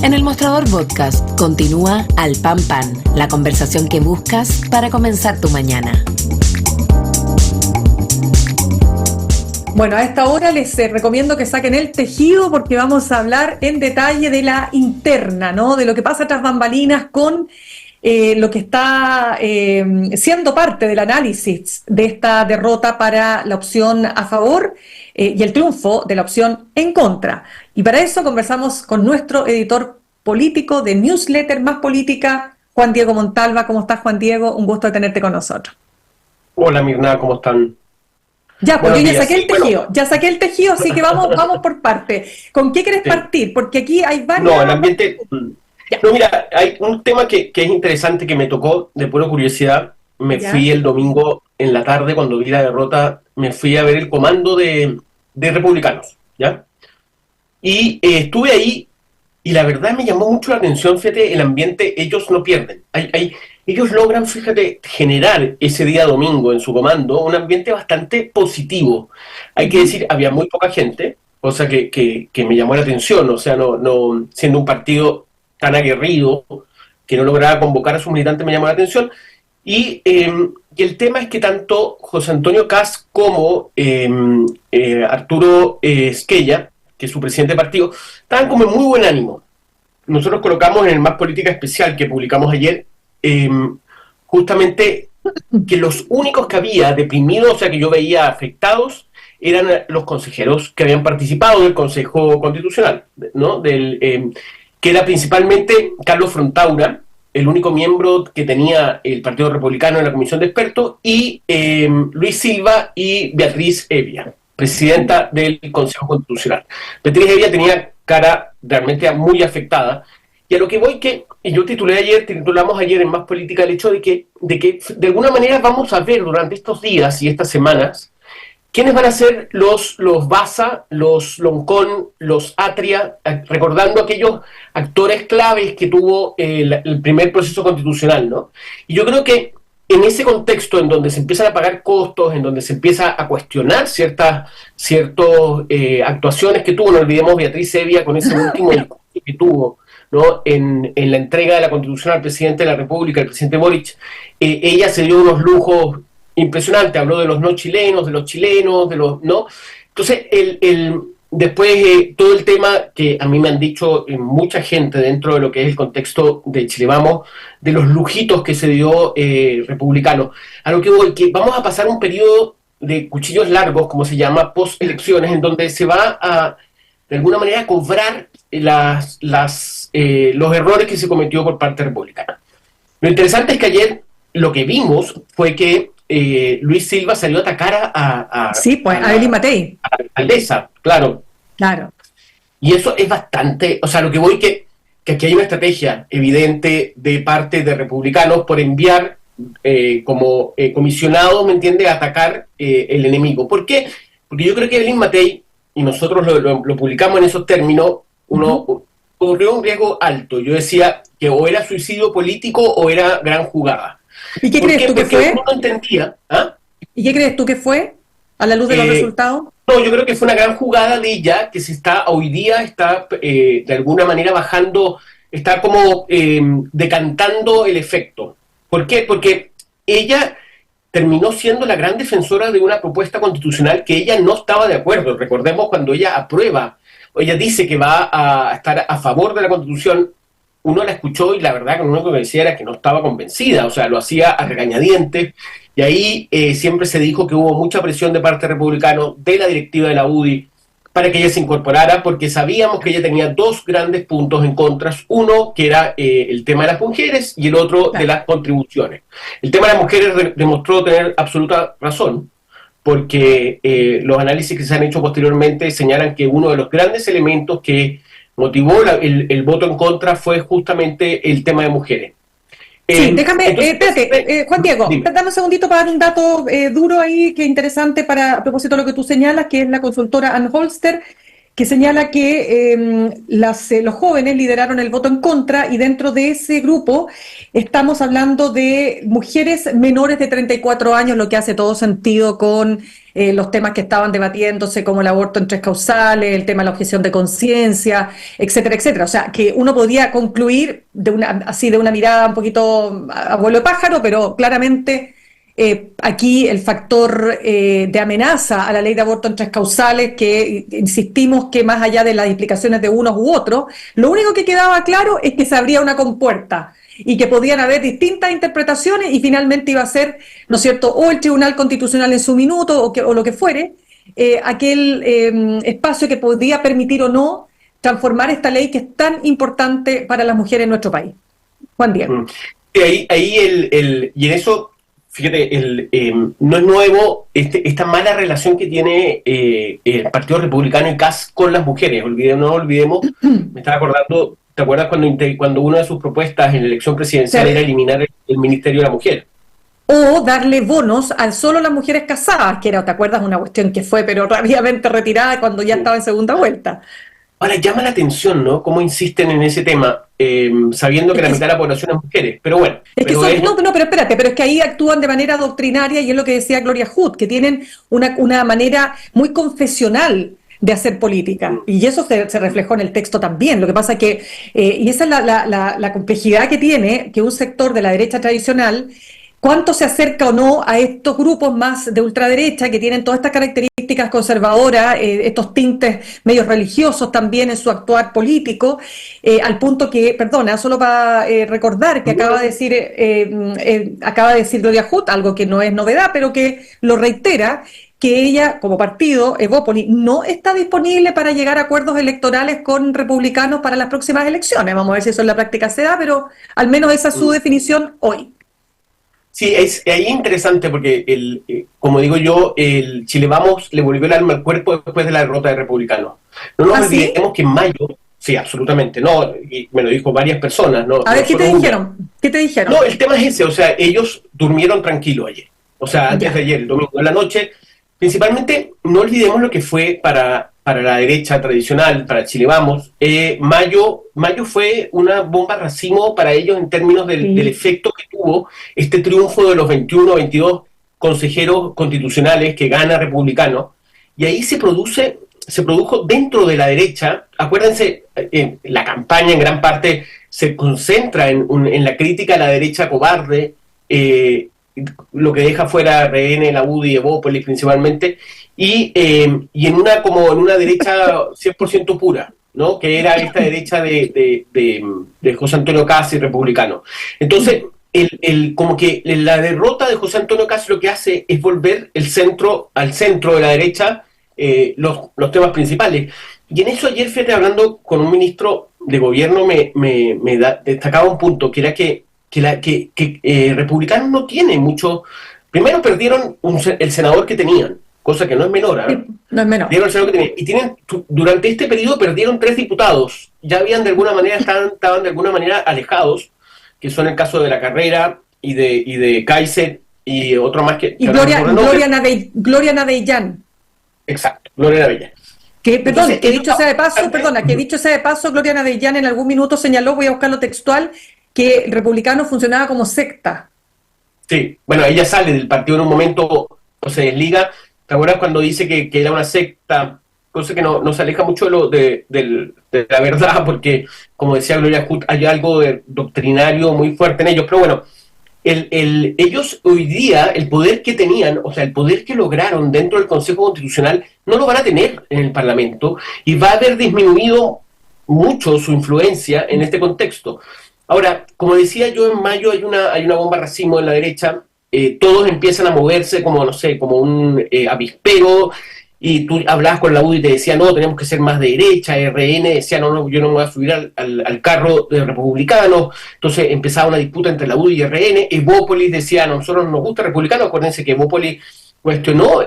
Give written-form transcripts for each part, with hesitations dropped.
En el Mostrador Podcast continúa Al Pan Pan, la conversación que buscas para comenzar tu mañana. Bueno, a esta hora les recomiendo que saquen el tejido porque vamos a hablar en detalle de la interna, ¿no? De lo que pasa tras bambalinas con lo que está siendo parte del análisis de esta derrota para la opción a favor y el triunfo de la opción en contra. Y para eso conversamos con nuestro editor político de Newsletter Más Política, Juan Diego Montalva. ¿Cómo estás, Juan Diego? Un gusto de tenerte con nosotros. Hola, Mirna, ¿cómo están? Ya, pues yo ya saqué el tejido, así que vamos por parte. ¿Con qué quieres partir? Porque aquí hay varios... No, el ambiente... No, mira, hay un tema que es interesante que me tocó de pura curiosidad. Me fui el domingo en la tarde, cuando vi la derrota, me fui a ver el comando de republicanos, ¿ya? Y estuve ahí y la verdad me llamó mucho la atención, fíjate, el ambiente, ellos no pierden. Ellos logran, fíjate, generar ese día domingo en su comando un ambiente bastante positivo. Hay que decir, había muy poca gente, cosa que me llamó la atención, o sea, no siendo un partido tan aguerrido que no lograba convocar a sus militantes me llamó la atención. Y el tema es que tanto José Antonio Kast como Arturo Esquella, que es su presidente de partido, estaban como en muy buen ánimo. Nosotros colocamos en el Más Política Especial que publicamos ayer, justamente que los únicos que había deprimidos, o sea, que yo veía afectados, eran los consejeros que habían participado del Consejo Constitucional, ¿no? Que era principalmente Carlos Frontaura, el único miembro que tenía el Partido Republicano en la Comisión de Expertos, y Luis Silva y Beatriz Hevia, presidenta del Consejo Constitucional. Beatriz Hevia tenía cara realmente muy afectada, y a lo que voy y yo titulamos ayer en Más Política el hecho de que de alguna manera vamos a ver durante estos días y estas semanas quiénes van a ser los Baza, los Loncón, los Atria, recordando aquellos actores claves que tuvo el primer proceso constitucional, ¿no? Y yo creo que en ese contexto en donde se empiezan a pagar costos, en donde se empieza a cuestionar ciertas actuaciones que tuvo, no olvidemos Beatriz Hevia con ese último discurso que tuvo, ¿no? En la entrega de la Constitución al presidente de la República, el presidente Boric, ella se dio unos lujos impresionantes, habló de los no chilenos, de los chilenos, ¿no? Entonces, después todo el tema que a mí me han dicho mucha gente dentro de lo que es el contexto de Chile Vamos, de los lujitos que se dio republicano. A lo que voy, que vamos a pasar un periodo de cuchillos largos, como se llama, post elecciones, en donde se va a, de alguna manera, cobrar los errores que se cometió por parte republicana. Lo interesante es que ayer lo que vimos fue que Luis Silva salió a atacar a Evelyn Matei, a la alcaldesa, claro. Y eso es bastante, o sea, lo que voy que aquí hay una estrategia evidente de parte de republicanos por enviar como comisionados, ¿me entiende?, a atacar el enemigo. ¿Por qué? Porque yo creo que Evelyn Matei, y nosotros lo publicamos en esos términos, uno corrió un riesgo alto. Yo decía que o era suicidio político o era gran jugada. ¿Y qué crees tú que fue? Uno no entendía. ¿Ah? ¿Y qué crees tú que fue a la luz de los resultados? No, yo creo que fue una gran jugada de ella que hoy día está de alguna manera bajando, está como decantando el efecto. ¿Por qué? Porque ella terminó siendo la gran defensora de una propuesta constitucional que ella no estaba de acuerdo. Recordemos cuando ella aprueba, ella dice que va a estar a favor de la Constitución. Uno la escuchó y la verdad que lo único que decía era que no estaba convencida, o sea, lo hacía a regañadientes, y ahí siempre se dijo que hubo mucha presión de parte republicana, de la directiva de la UDI, para que ella se incorporara, porque sabíamos que ella tenía dos grandes puntos en contra, uno que era el tema de las mujeres y el otro de las contribuciones. El tema de las mujeres demostró tener absoluta razón, porque los análisis que se han hecho posteriormente señalan que uno de los grandes elementos que motivó el voto en contra fue justamente el tema de mujeres. Sí, déjame, espérate, Juan Diego, dame un segundito para dar un dato duro ahí, que es interesante a propósito de lo que tú señalas, que es la consultora Ann Holster, que señala que los jóvenes lideraron el voto en contra y dentro de ese grupo estamos hablando de mujeres menores de 34 años, lo que hace todo sentido con los temas que estaban debatiéndose como el aborto en tres causales, el tema de la objeción de conciencia, etcétera, etcétera. O sea, que uno podía concluir de una mirada un poquito a vuelo de pájaro, pero claramente aquí el factor de amenaza a la ley de aborto en tres causales, que insistimos que más allá de las implicaciones de unos u otros, lo único que quedaba claro es que se abría una compuerta y que podían haber distintas interpretaciones y finalmente iba a ser, ¿no es cierto?, o el Tribunal Constitucional en su minuto o lo que fuere, aquel espacio que podía permitir o no transformar esta ley que es tan importante para las mujeres en nuestro país. Juan Diego. Y en eso, fíjate, no es nuevo esta mala relación que tiene el Partido Republicano y Kast con las mujeres. No olvidemos, me estaba acordando, ¿te acuerdas cuando una de sus propuestas en la elección presidencial era eliminar el Ministerio de la Mujer? O darle bonos a solo las mujeres casadas, que era, ¿te acuerdas? Una cuestión que fue, pero rápidamente retirada cuando ya estaba en segunda vuelta. Ahora, llama la atención, ¿no?, cómo insisten en ese tema, sabiendo que la mitad de la población es mujeres, pero bueno. Pero espérate, pero es que ahí actúan de manera doctrinaria y es lo que decía Gloria Hood, que tienen una manera muy confesional de hacer política, y eso se reflejó en el texto también. Lo que pasa es que, y esa es la complejidad que tiene, que un sector de la derecha tradicional, cuánto se acerca o no a estos grupos más de ultraderecha que tienen todas estas características conservadoras, estos tintes medios religiosos también en su actuar político, al punto que, perdona, solo para recordar que acaba de decir Gloria Hood, algo que no es novedad, pero que lo reitera, que ella, como partido, Evópoli, no está disponible para llegar a acuerdos electorales con republicanos para las próximas elecciones. Vamos a ver si eso en la práctica se da, pero al menos esa es su definición hoy. Sí, ahí es interesante porque, como digo yo, el Chile Vamos le volvió el alma al cuerpo después de la derrota de Republicanos. No nos olvidemos que en mayo, sí, absolutamente, no, y me lo dijo varias personas. No, a ver, ¿qué te dijeron? ¿Qué te dijeron? No, el tema es ese, o sea, ellos durmieron tranquilos ayer, o sea, antes de ayer, el domingo en la noche. Principalmente, no olvidemos lo que fue para la derecha tradicional, para Chile Vamos. Mayo fue una bomba racimo para ellos en términos del efecto que tuvo este triunfo de los 21 o 22 consejeros constitucionales que gana Republicano. Y ahí se produjo dentro de la derecha, acuérdense, la campaña en gran parte se concentra en la crítica a la derecha cobarde, lo que deja fuera RN, la UDI, Evópolis principalmente, y en una derecha 100% pura, ¿no?, que era esta derecha de José Antonio Kast y republicano. Entonces, como que la derrota de José Antonio Kast lo que hace es volver al centro de la derecha los temas principales. Y en eso ayer, fíjate, hablando con un ministro de gobierno, destacaba un punto, que era que republicanos no tiene mucho. Primero perdieron el senador que tenían, cosa que no es menor, ¿eh? No es menor. Perdieron el senador que tenían, y durante este periodo perdieron 3 diputados. Ya habían de alguna manera, estaban de alguna manera alejados, que son el caso de La Carrera y de Kaiser y otro más que... Y Gloria Navellán. Exacto, Gloria Navellán. Que dicho sea de paso, Gloria Navellán en algún minuto señaló, voy a buscarlo textual, que el republicano funcionaba como secta. Sí, bueno, ella sale del partido en un momento, o se desliga. ¿Te acuerdas cuando dice que era una secta? Cosa que no se aleja mucho de la verdad, porque, como decía Gloria Hood, hay algo doctrinario muy fuerte en ellos. Pero bueno, ellos hoy día, el poder que tenían, o sea, el poder que lograron dentro del Consejo Constitucional, no lo van a tener en el Parlamento, y va a haber disminuido mucho su influencia en este contexto. Ahora, como decía yo, en mayo hay una bomba racimo en la derecha, todos empiezan a moverse como, no sé, como un avispero, y tú hablabas con la UDI y te decía, no, tenemos que ser más de derecha. RN decía, no, yo no me voy a subir al carro de republicanos. Entonces empezaba una disputa entre la UDI y RN. Evópolis decía, no, a nosotros nos gusta republicano. Acuérdense que Evópolis cuestionó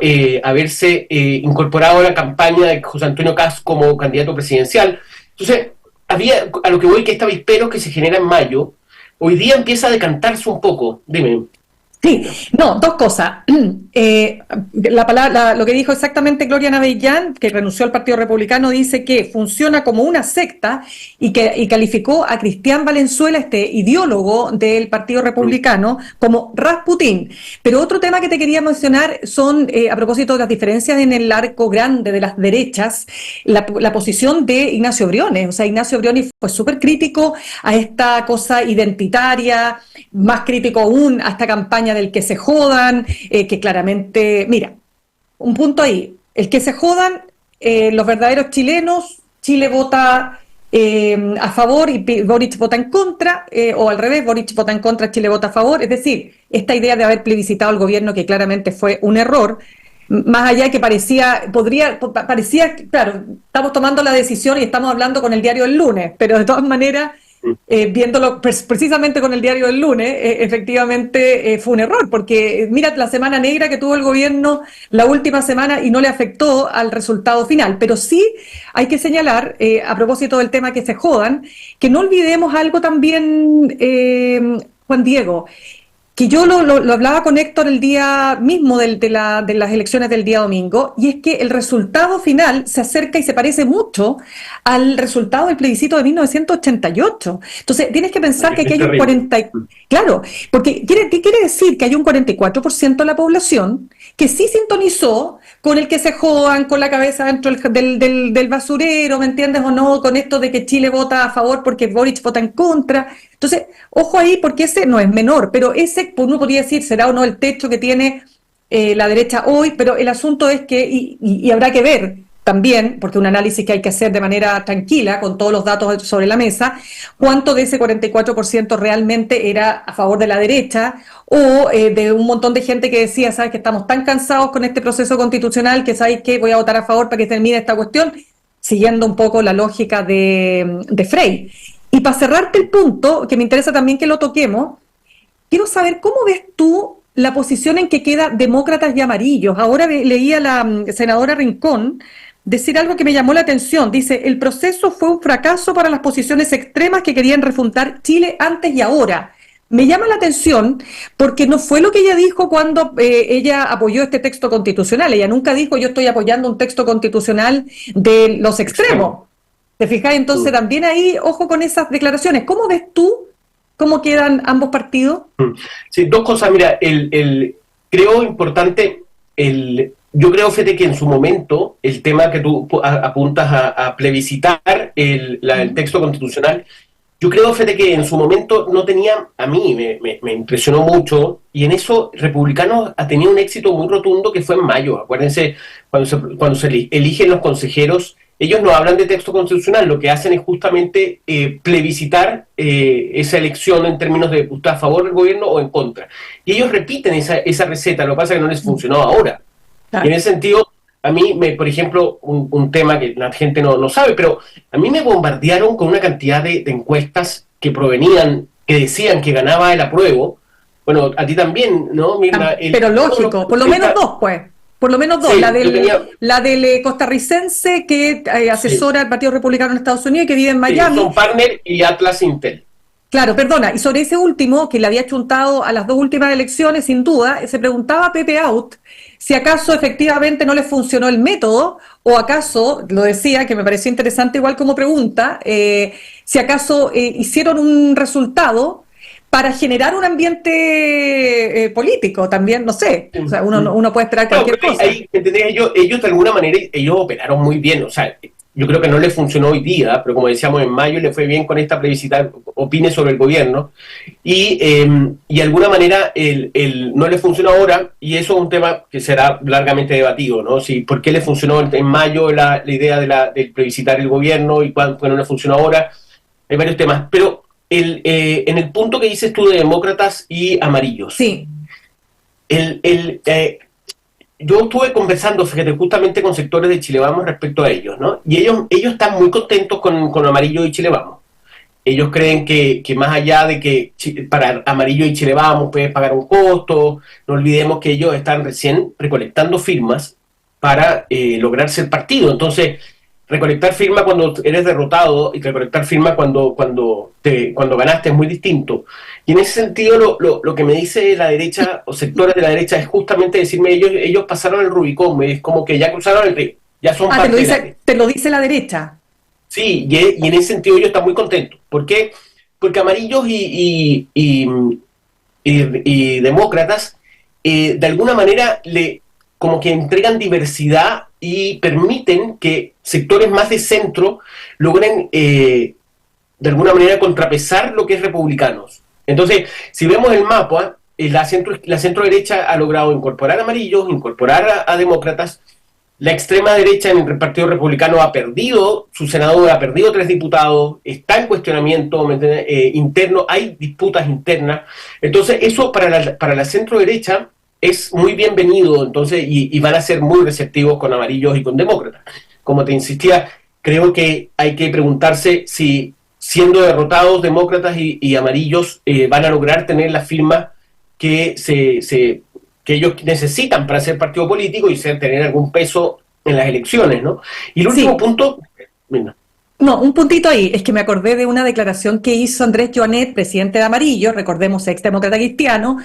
haberse incorporado a la campaña de José Antonio Kast como candidato presidencial. Entonces, había, a lo que voy, que este avispero que se genera en mayo, hoy día empieza a decantarse un poco. Dime. Sí, no, dos cosas. Lo que dijo exactamente Gloria Navellán, que renunció al Partido Republicano, dice que funciona como una secta y calificó a Cristian Valenzuela, este ideólogo del Partido Republicano, como Rasputín. Pero otro tema que te quería mencionar son, a propósito de las diferencias en el arco grande de las derechas, la posición de Ignacio Briones. O sea, Ignacio Briones fue súper crítico a esta cosa identitaria, más crítico aún a esta campaña del que se jodan, que claramente, mira, un punto ahí, el que se jodan, los verdaderos chilenos, Chile vota a favor y Boric vota en contra, o al revés, Boric vota en contra, Chile vota a favor, es decir, esta idea de haber plebiscitado al gobierno que claramente fue un error, más allá de que parecía, claro, estamos tomando la decisión y estamos hablando con el diario del lunes, pero de todas maneras, viéndolo precisamente con el diario del lunes, efectivamente fue un error, porque mira la semana negra que tuvo el gobierno la última semana y no le afectó al resultado final. Pero sí hay que señalar, a propósito del tema que se jodan, que no olvidemos algo también, Juan Diego, que yo lo hablaba con Héctor el día mismo de las elecciones del día domingo, y es que el resultado final se acerca y se parece mucho al resultado del plebiscito de 1988. Entonces, tienes que pensar que aquí hay un 40... Claro, porque ¿qué quiere decir? Que hay un 44% de la población que sí sintonizó con el que se jodan, con la cabeza dentro del basurero, ¿me entiendes o no? Con esto de que Chile vota a favor porque Boric vota en contra. Entonces, ojo ahí, porque ese no es menor, pero ese, uno podría decir, será o no el techo que tiene la derecha hoy, pero el asunto es que, y habrá que ver también, porque un análisis que hay que hacer de manera tranquila, con todos los datos sobre la mesa, cuánto de ese 44% realmente era a favor de la derecha, o de un montón de gente que decía, sabes que estamos tan cansados con este proceso constitucional que sabes que voy a votar a favor para que termine esta cuestión, siguiendo un poco la lógica de Frey. Y para cerrarte el punto, que me interesa también que lo toquemos, quiero saber cómo ves tú la posición en que queda demócratas y amarillos. Ahora leí a la senadora Rincón decir algo que me llamó la atención. Dice, el proceso fue un fracaso para las posiciones extremas que querían refundar Chile antes y ahora. Me llama la atención porque no fue lo que ella dijo cuando ella apoyó este texto constitucional. Ella nunca dijo, yo estoy apoyando un texto constitucional de los extremos. ¿Te fijas? Entonces también ahí, ojo con esas declaraciones. ¿Cómo ves tú cómo quedan ambos partidos? Sí, dos cosas. Mira, creo importante, yo creo, Fede, que en su momento el tema que tú apuntas a plebiscitar el texto constitucional, yo creo, Fede, que en su momento no tenía, a mí me impresionó mucho, y en eso Republicanos ha tenido un éxito muy rotundo que fue en mayo. Acuérdense, cuando se eligen los consejeros, ellos no hablan de texto constitucional, lo que hacen es justamente plebiscitar esa elección en términos de ¿usted a favor del gobierno o en contra? Y ellos repiten esa receta, lo que pasa es que no les funcionó ahora. Y en ese sentido, a mí, por ejemplo, un tema que la gente no sabe, pero a mí me bombardearon con una cantidad de encuestas que provenían, que decían que ganaba el apruebo. Bueno, a ti también, ¿no? Mira, pero lógico, por lo menos dos, pues. Por lo menos dos, sí, la del costarricense que asesora al Partido Republicano en Estados Unidos y que vive en Miami. Son Partner y Atlas Intel. Claro, perdona, y sobre ese último, que le había chuntado a las dos últimas elecciones, sin duda, se preguntaba a Pepe Out si acaso efectivamente no le funcionó el método, o acaso, lo decía, que me pareció interesante igual como pregunta, si acaso hicieron un resultado para generar un ambiente político también, no sé, o sea, uno puede esperar cualquier cosa. Ahí, ellos de alguna manera, ellos operaron muy bien, o sea, yo creo que no les funcionó hoy día, pero como decíamos en mayo le fue bien con esta plebiscita, opine sobre el gobierno, y de alguna manera no le funcionó ahora, y eso es un tema que será largamente debatido, ¿no? Si, ¿por qué le funcionó en mayo la idea del plebiscitar el gobierno y cuándo no le funcionó ahora? Hay varios temas, pero en el punto que dices tú de demócratas y amarillos. Sí. Yo estuve conversando, fíjate, justamente con sectores de Chile Vamos respecto a ellos, ¿no? Y ellos están muy contentos con Amarillo y Chile Vamos. Ellos creen que más allá de que para Amarillo y Chile Vamos puedes pagar un costo, no olvidemos que ellos están recién recolectando firmas para lograr ser partido. Entonces, recolectar firma cuando eres derrotado y recolectar firma cuando ganaste es muy distinto. Y en ese sentido lo que me dice la derecha o sectores de la derecha es justamente decirme ellos pasaron el Rubicón, es como que ya cruzaron el río, ya son parte de la... Te lo dice la derecha. Sí, y en ese sentido ellos están muy contentos. ¿Por qué? Porque amarillos y demócratas de alguna manera como que entregan diversidad y permiten que sectores más de centro logren de alguna manera contrapesar lo que es republicanos. Entonces, si vemos el mapa, la centro derecha ha logrado incorporar amarillos, incorporar a demócratas. La extrema derecha en el Partido Republicano ha perdido su senador, ha perdido 3 diputados, está en cuestionamiento interno, hay disputas internas. Entonces, eso para la centro derecha es muy bienvenido, entonces, y van a ser muy receptivos con amarillos y con demócratas. Como te insistía, creo que hay que preguntarse si, siendo derrotados demócratas y amarillos, van a lograr tener la firma que que ellos necesitan para ser partido político y tener algún peso en las elecciones, ¿no? Y el último punto... Mira. No, un puntito ahí, es que me acordé de una declaración que hizo Andrés Joanet, presidente de Amarillo, recordemos, exdemócrata cristiano,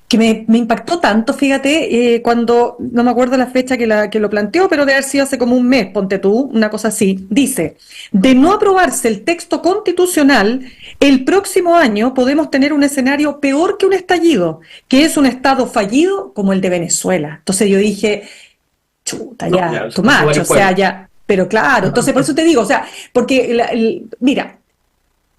que me impactó tanto, fíjate, cuando, no me acuerdo la fecha que lo planteó, pero debe haber sido hace como un mes, ponte tú, una cosa así. Dice, de no aprobarse el texto constitucional, el próximo año podemos tener un escenario peor que un estallido, que es un estado fallido como el de Venezuela. Entonces yo dije, chuta, ya, tu macho, o sea, ya, pero claro, entonces por eso te digo, o sea, porque, mira,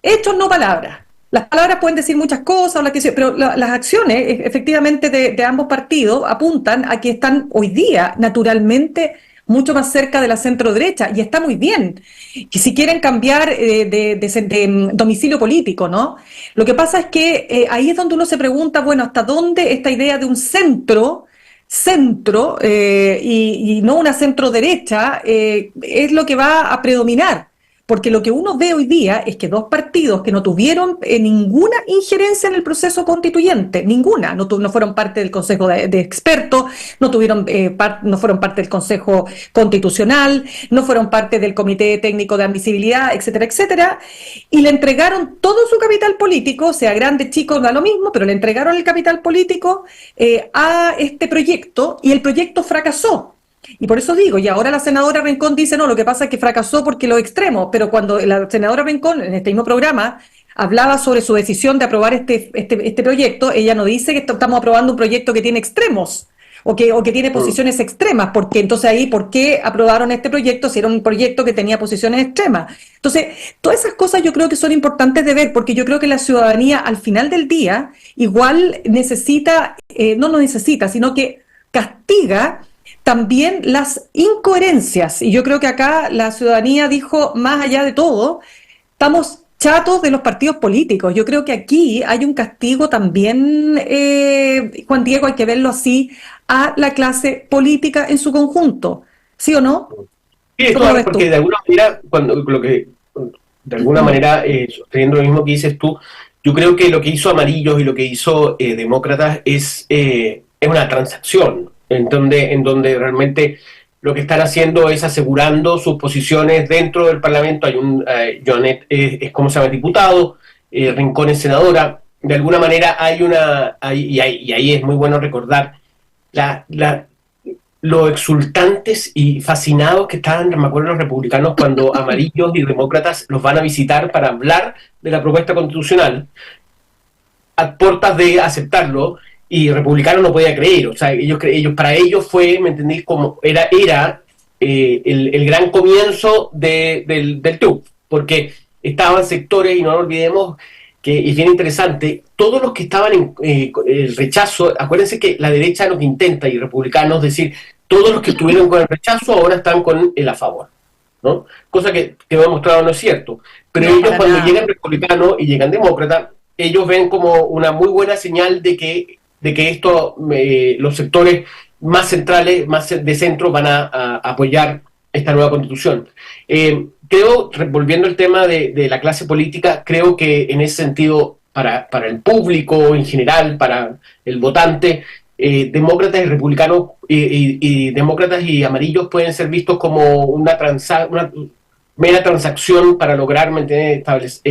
hechos no palabras. Las palabras pueden decir muchas cosas, pero las acciones efectivamente de ambos partidos apuntan a que están hoy día naturalmente mucho más cerca de la centro derecha, y está muy bien, que si quieren cambiar de domicilio político, ¿no? Lo que pasa es que ahí es donde uno se pregunta, bueno, ¿hasta dónde esta idea de un centro y no una centro derecha es lo que va a predominar? Porque lo que uno ve hoy día es que dos partidos que no tuvieron ninguna injerencia en el proceso constituyente, ninguna, no fueron parte del Consejo de Expertos, no fueron parte del Consejo Constitucional, no fueron parte del Comité Técnico de Admisibilidad, etcétera, etcétera, y le entregaron todo su capital político, sea grande, chico, da lo mismo, pero le entregaron el capital político a este proyecto, y el proyecto fracasó. Y por eso digo, y ahora la senadora Rincón dice, no, lo que pasa es que fracasó porque los extremos, pero cuando la senadora Rincón, en este mismo programa, hablaba sobre su decisión de aprobar este proyecto, ella no dice que estamos aprobando un proyecto que tiene extremos, o que tiene posiciones extremas, porque entonces ahí, ¿por qué aprobaron este proyecto si era un proyecto que tenía posiciones extremas? Entonces, todas esas cosas yo creo que son importantes de ver, porque yo creo que la ciudadanía al final del día igual necesita, sino que castiga también las incoherencias, y yo creo que acá la ciudadanía dijo, más allá de todo, estamos chatos de los partidos políticos. Yo creo que aquí hay un castigo también, Juan Diego, hay que verlo así, a la clase política en su conjunto, ¿sí o no? Sí, claro, porque de alguna manera, sosteniendo lo mismo que dices tú, yo creo que lo que hizo Amarillos y lo que hizo Demócratas es una transacción, en donde realmente lo que están haciendo es asegurando sus posiciones dentro del Parlamento. Hay Joanet es como se llama, diputado, Rincón es senadora. De alguna manera y ahí es muy bueno recordar lo exultantes y fascinados que estaban, me acuerdo, los republicanos cuando Amarillos y Demócratas los van a visitar para hablar de la propuesta constitucional, a puertas de aceptarlo. Y Republicano no podía creer, o sea, para ellos fue, ¿me entendéis? Como era el gran comienzo del triunfo, porque estaban sectores, y no lo olvidemos, que es bien interesante, todos los que estaban en el rechazo, acuérdense que la derecha lo que intenta, y republicanos, decir, todos los que estuvieron con el rechazo ahora están con el a favor, ¿no? Cosa que me ha mostrado no es cierto, pero no, ellos cuando llegan republicanos y llegan demócratas, ellos ven como una muy buena señal de que esto, los sectores más centrales, más de centro, van a apoyar esta nueva constitución. Creo, volviendo al tema de la clase política, creo que en ese sentido, para el público en general, para el votante, demócratas y republicanos, y demócratas y amarillos pueden ser vistos como mera transacción para lograr, ¿me entiendes?,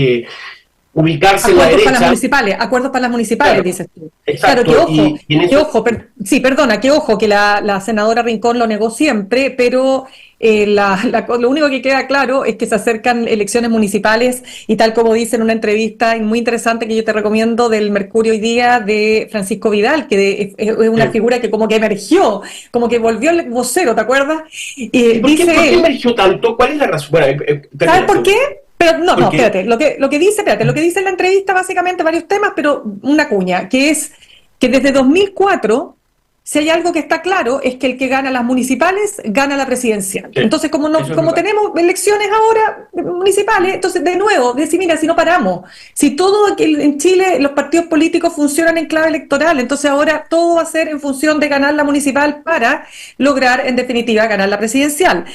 ubicarse en la Acuerdos derecha. para las municipales, acuerdos para las municipales, Claro, dices tú. exacto. Claro, que ojo, Y en eso, sí, perdona, que ojo, que la senadora Rincón lo negó siempre, pero lo único que queda claro es que se acercan elecciones municipales y tal como dice en una entrevista muy interesante que yo te recomiendo del Mercurio hoy día de Francisco Vidal, que es una figura que como que emergió, como que volvió el vocero, ¿te acuerdas? ¿y por Dice qué él, emergió tanto? ¿Cuál es la razón? Bueno, ¿sabes por qué? Pero no, porque espérate, lo que dice en la entrevista básicamente varios temas, pero una cuña, que es que desde 2004, si hay algo que está claro, es que el que gana las municipales gana la presidencial. sí, Entonces, como eso es como verdad. tenemos elecciones ahora municipales, entonces de nuevo, decir, mira, si no paramos, si todo aquí en Chile los partidos políticos funcionan en clave electoral, entonces ahora todo va a ser en función de ganar la municipal para lograr, en definitiva, ganar la presidencial.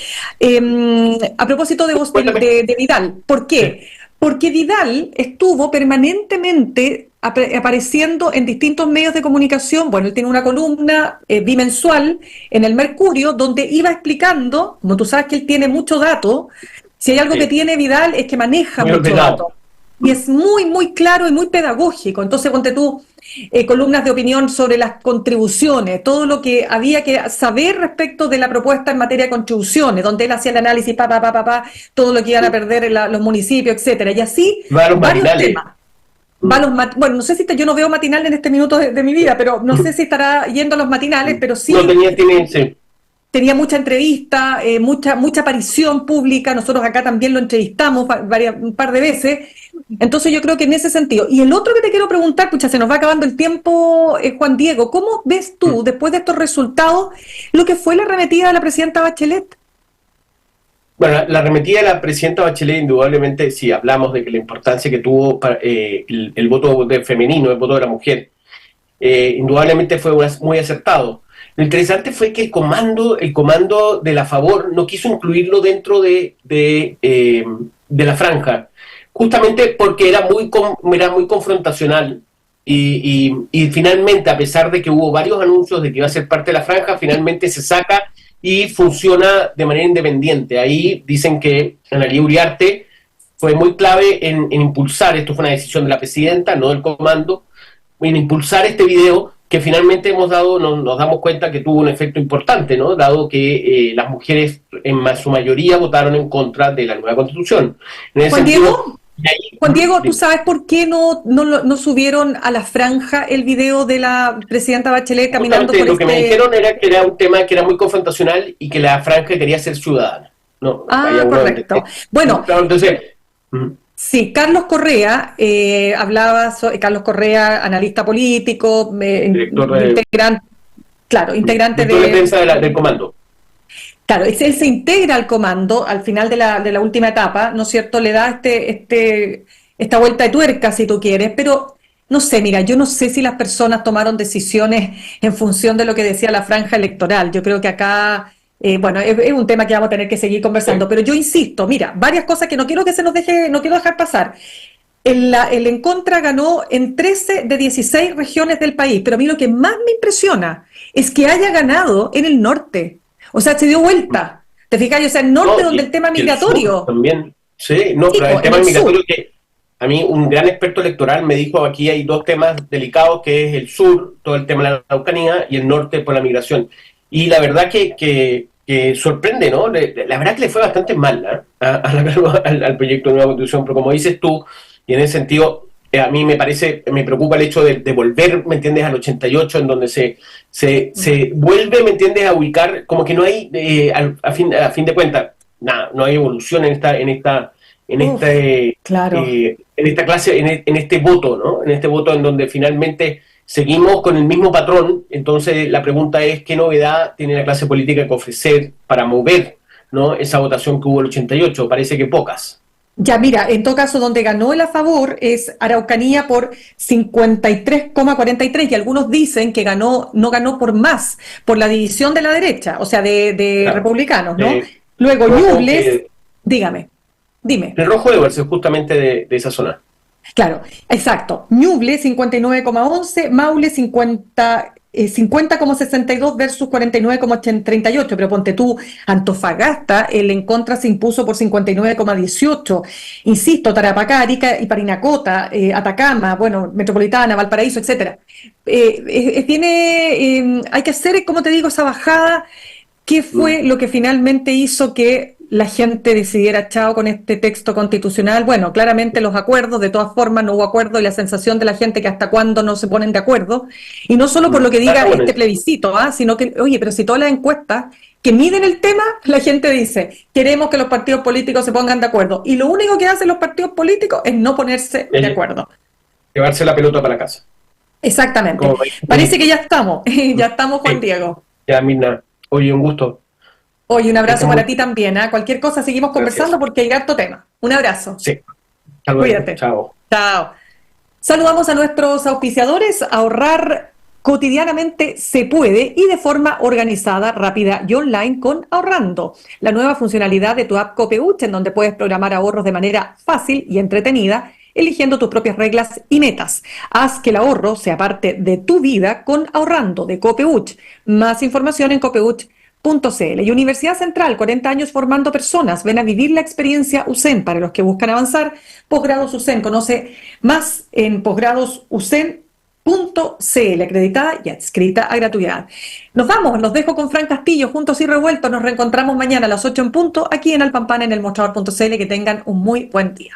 A propósito Cuéntame. de Vidal, ¿por Sí. qué? Porque Vidal estuvo permanentemente apareciendo en distintos medios de comunicación. Bueno, él tiene una columna bimensual en el Mercurio donde iba explicando, como tú sabes que él tiene mucho dato, si hay algo que Sí, tiene Vidal es que maneja muy mucho ordenado. dato. Y es muy, muy claro y muy pedagógico. Entonces, ponte tú columnas de opinión sobre las contribuciones, todo lo que había que saber respecto de la propuesta en materia de contribuciones, donde él hacía el análisis, todo lo que iban a perder los municipios, etcétera. Y así, Va a los varios matinales. temas. Bueno, no sé si yo no veo matinal en este minuto de mi vida, pero no sé si estará yendo a los matinales, pero No sí sí. tenía mucha entrevista, mucha aparición pública. Nosotros acá también lo entrevistamos un par de veces. Entonces yo creo que en ese sentido. Y el otro que te quiero preguntar, pucha, se nos va acabando el tiempo, Juan Diego, ¿cómo ves tú, después de estos resultados, lo que fue la arremetida de la presidenta Bachelet? Bueno, la arremetida de la presidenta Bachelet, indudablemente, si hablamos de que la importancia que tuvo el voto femenino, el voto de la mujer, indudablemente fue muy acertado. Lo interesante fue que el comando de la favor no quiso incluirlo dentro de la franja, justamente porque era muy confrontacional y finalmente, a pesar de que hubo varios anuncios de que iba a ser parte de la franja, finalmente se saca y funciona de manera independiente. Ahí dicen que Analía Uriarte fue muy clave en impulsar, esto fue una decisión de la presidenta, no del comando, en impulsar este video que finalmente nos damos cuenta que tuvo un efecto importante, ¿no? Dado que las mujeres en su mayoría votaron en contra de la nueva constitución. En ese Juan sentido, Diego, Juan Diego, ¿tú sabes por qué no subieron a la franja el video de la presidenta Bachelet caminando justamente por lo que me dijeron era que era un tema que era muy confrontacional y que la franja quería ser ciudadana. No, Ah, correcto. Bueno, claro, entonces, sí, Carlos Correa Carlos Correa, analista político, director de, integrante, claro, integrante director de prensa del comando. Claro, él se integra al comando al final de la última etapa, ¿no es cierto? Le da esta vuelta de tuerca, si tú quieres, pero no sé, mira, yo no sé si las personas tomaron decisiones en función de lo que decía la franja electoral. Yo creo que acá, bueno, es un tema que vamos a tener que seguir conversando, pero yo insisto, mira, varias cosas que no quiero que se nos deje, no quiero dejar pasar. El En Contra ganó en 13 de 16 regiones del país, pero a mí lo que más me impresiona es que haya ganado en el norte. O sea, se dio vuelta. ¿Te fijas? O sea, el norte No, donde el tema y el migratorio. sur también. Sí, no, Sí, pero el en tema el migratorio sur. que a mí un gran experto electoral me dijo aquí hay dos temas delicados que es el sur, todo el tema de la Araucanía y el norte por la migración. Y la verdad que sorprende, ¿no? La verdad que le fue bastante mal, ¿eh? Al proyecto de nueva constitución, pero como dices tú, y en ese sentido, a mí me preocupa el hecho de volver, ¿me entiendes?, al 88, en donde se vuelve, ¿me entiendes?, a ubicar, como que no hay, a fin de cuentas, nada, no hay evolución Uf, claro. en esta clase, en este voto, ¿no? En este voto en donde finalmente seguimos con el mismo patrón. Entonces la pregunta es, ¿qué novedad tiene la clase política que ofrecer para mover, ¿no?, esa votación que hubo el 88? Parece que pocas. Ya, mira, en todo caso, donde ganó el a favor es Araucanía por 53,43 y algunos dicen que no ganó por más, por la división de la derecha, o sea, de Claro. republicanos, ¿no? Luego Rojo Ñubles, dime. el rojo debe ser justamente de esa zona. Claro, exacto. Ñuble 59,11, Maule 50,62 versus 49,38, pero ponte tú, Antofagasta, el en contra se impuso por 59,18. Insisto, Tarapacá, Arica y Parinacota, Atacama, bueno, Metropolitana, Valparaíso, etcétera. Hay que hacer, como te digo, esa bajada. ¿Qué fue lo que finalmente hizo que la gente decidiera chao con este texto constitucional? Bueno, claramente los acuerdos, de todas formas no hubo acuerdo, y la sensación de la gente que hasta cuándo no se ponen de acuerdo, y no solo por lo que diga este plebiscito, sino que, oye, pero si todas las encuestas que miden el tema, la gente dice, queremos que los partidos políticos se pongan de acuerdo, y lo único que hacen los partidos políticos es no ponerse de acuerdo. Llevarse la pelota para la casa. Exactamente. Parece que ya estamos, Juan Diego. Ya, Mirna. Oye, un gusto. Oye, un abrazo para ti también. Cualquier cosa seguimos conversando porque hay harto tema. Un abrazo. Sí. Hasta luego. Cuídate. Chao. Chao. Saludamos a nuestros auspiciadores. Ahorrar cotidianamente se puede y de forma organizada, rápida y online con Ahorrando, la nueva funcionalidad de tu app Copeuch, en donde puedes programar ahorros de manera fácil y entretenida, eligiendo tus propias reglas y metas. Haz que el ahorro sea parte de tu vida con Ahorrando de Copeuch. Más información en copeuch.cl. Y Universidad Central, 40 años formando personas. Ven a vivir la experiencia USEN para los que buscan avanzar. Posgrados USEN. Conoce más en posgradosusen.cl, acreditada y adscrita a gratuidad. Nos vamos, los dejo con Fran Castillo, Juntos y Revueltos. Nos reencontramos mañana a las 8 en punto, aquí en Alpampán, en elmostrador.cl. Que tengan un muy buen día.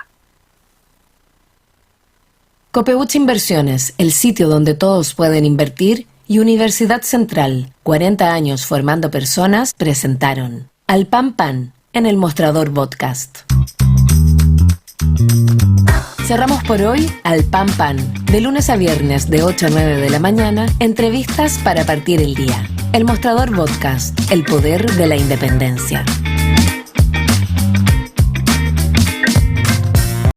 Copeuch Inversiones, el sitio donde todos pueden invertir, y Universidad Central, 40 años formando personas, presentaron Al Pan Pan en el Mostrador Podcast. Cerramos por hoy Al Pan Pan, de lunes a viernes de 8 a 9 de la mañana, entrevistas para partir el día. El Mostrador Podcast, el poder de la independencia.